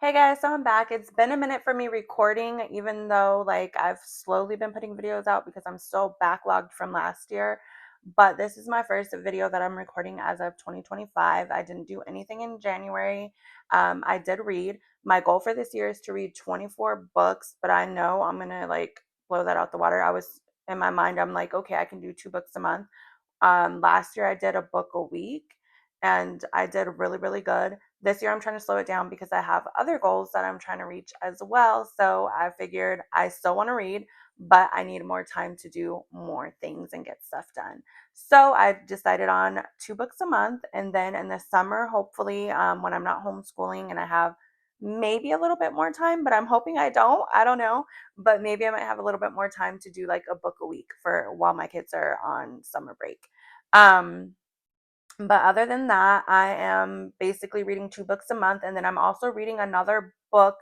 Hey guys, so I'm back. It's been a minute for me recording, even though like I've slowly been putting videos out because I'm still backlogged from last year. But this is my first video that I'm recording as of 2025. I didn't do anything in January. I did read. My goal for this year is to read 24 books, but I know I'm gonna like blow that out the water. I was in my mind, I'm like, okay, I can do 2 books a month. Last year I did a book a week and I did really, really good. This year I'm trying to slow it down because I have other goals that I'm trying to reach as well. So I figured I still want to read, but I need more time to do more things and get stuff done. So I decided on 2 books a month. And then in the summer, hopefully, when I'm not homeschooling and I have maybe a little bit more time, but I'm hoping I don't know, but maybe I might have a little bit more time to do like a book a week for while my kids are on summer break. Um, but other than that, I am basically reading 2 books a month, and then I'm also reading another book,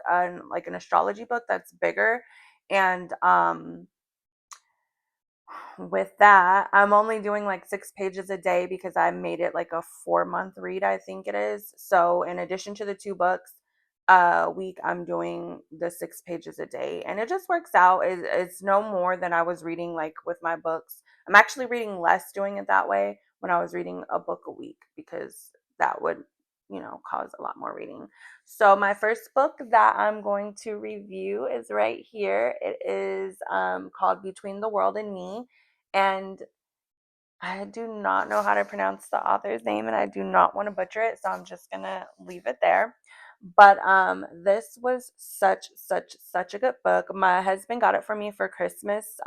like an astrology book that's bigger. And with that, I'm only doing like 6 pages a day because I made it like a 4 month read, I think it is. So in addition to the 2 books a week, I'm doing the 6 pages a day, and it just works out. It's no more than I was reading like with my books. I'm actually reading less doing it that way when I was reading a book a week because that would, cause a lot more reading. So my first book that I'm going to review is right here. It is called Between the World and Me, and I do not know how to pronounce the author's name and I do not want to butcher it, so I'm just gonna leave it there. But this was such a good book. My husband got it for me for Christmas.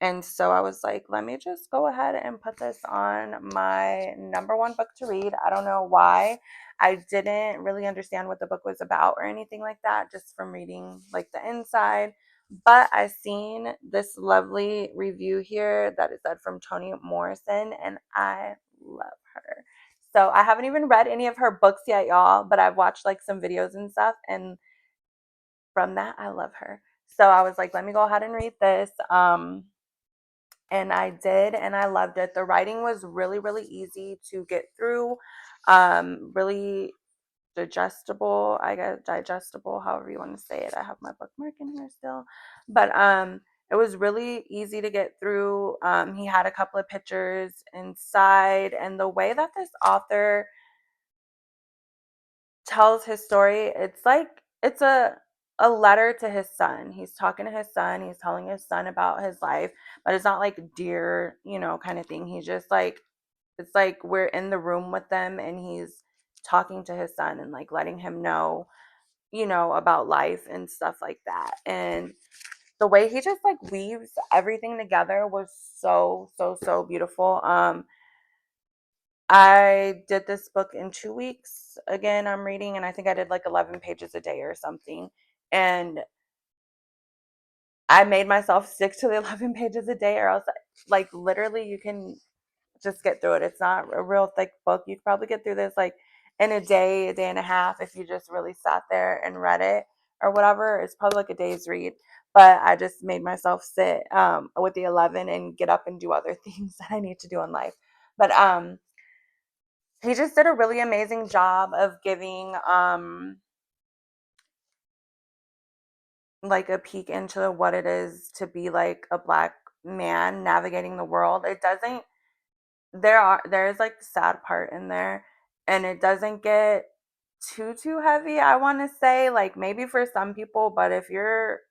And so I was like, let me just go ahead and put this on my number one book to read. I don't know why. I didn't really understand what the book was about or anything like that, just from reading like the inside. But I seen this lovely review here that is said from Toni Morrison, and I love her. So I haven't even read any of her books yet, y'all, but I've watched like some videos and stuff, and from that, I love her. So I was like, let me go ahead and read this. And I did, and I loved it. The writing was really, really easy to get through. Really digestible, I guess, digestible, however you want to say it. I have my bookmark in here still, but it was really easy to get through. He had a couple of pictures inside, and the way that this author tells his story, it's like it's a letter to his son. He's talking to his son, he's telling his son about his life, but it's not like dear, kind of thing. He's just like, it's like we're in the room with them and he's talking to his son and like letting him know, about life and stuff like that. And the way he just like weaves everything together was so beautiful. I did this book in 2 weeks. Again, I'm reading, and I think I did like 11 pages a day or something. And I made myself stick to the 11 pages a day, or else, like, literally, you can just get through it. It's not a real thick book. You could probably get through this like in a day and a half if you just really sat there and read it or whatever. It's probably like a day's read. But I just made myself sit with the 11 and get up and do other things that I need to do in life. But he just did a really amazing job of giving like a peek into what it is to be like a black man navigating the world. It doesn't there's like the sad part in there, and it doesn't get too heavy, I want to say, like maybe for some people, but if you're,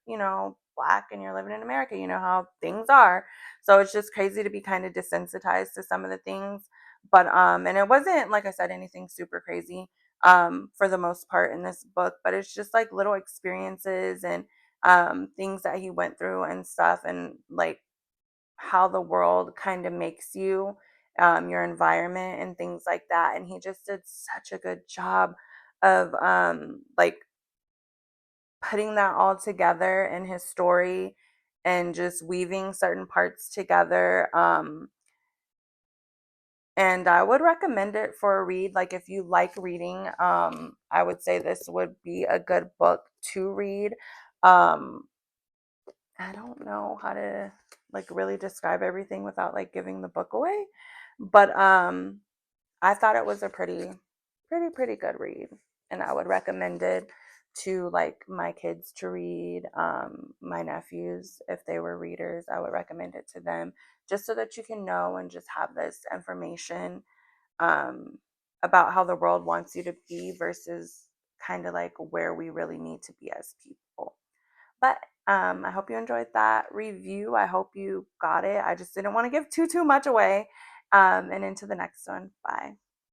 black and you're living in America, you know how things are. So it's just crazy to be kind of desensitized to some of the things. But and it wasn't, like I said, anything super crazy for the most part in this book, but it's just like little experiences and things that he went through and stuff, and like how the world kind of makes you, your environment and things like that. And he just did such a good job of like putting that all together in his story and just weaving certain parts together. And I would recommend it for a read. Like if you like reading, I would say this would be a good book to read. Um, I don't know how to like really describe everything without like giving the book away, but I thought it was a pretty good read, and I would recommend it. to like my kids to read, my nephews, if they were readers, I would recommend it to them, just so that you can know and just have this information, um, about how the world wants you to be versus kind of like where we really need to be as people. But I hope you enjoyed that review. I hope you got it. I just didn't want to give too much away. And into the next one. Bye.